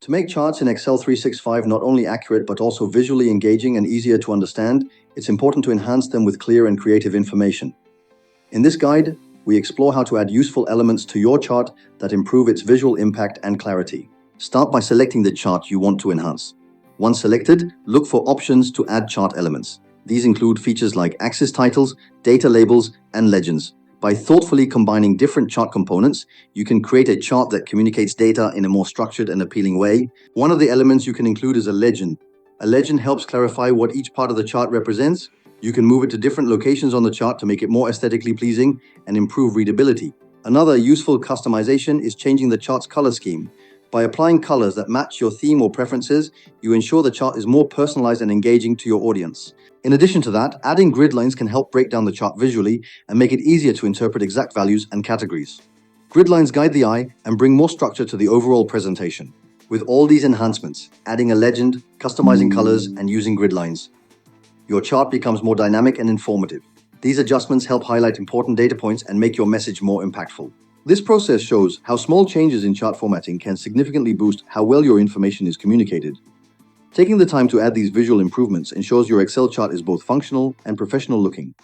To make charts in Excel 365 not only accurate but also visually engaging and easier to understand, it's important to enhance them with clear and creative information. In this guide, we explore how to add useful elements to your chart that improve its visual impact and clarity. Start by selecting the chart you want to enhance. Once selected, look for options to add chart elements. These include features like axis titles, data labels, and legends. By thoughtfully combining different chart components, you can create a chart that communicates data in a more structured and appealing way. One of the elements you can include is a legend. A legend helps clarify what each part of the chart represents. You can move it to different locations on the chart to make it more aesthetically pleasing and improve readability. Another useful customization is changing the chart's color scheme. By applying colors that match your theme or preferences, you ensure the chart is more personalized and engaging to your audience. In addition to that, adding grid lines can help break down the chart visually and make it easier to interpret exact values and categories. Grid lines guide the eye and bring more structure to the overall presentation. With all these enhancements, adding a legend, customizing colors, and using grid lines, your chart becomes more dynamic and informative. These adjustments help highlight important data points and make your message more impactful. This process shows how small changes in chart formatting can significantly boost how well your information is communicated. Taking the time to add these visual improvements ensures your Excel chart is both functional and professional looking.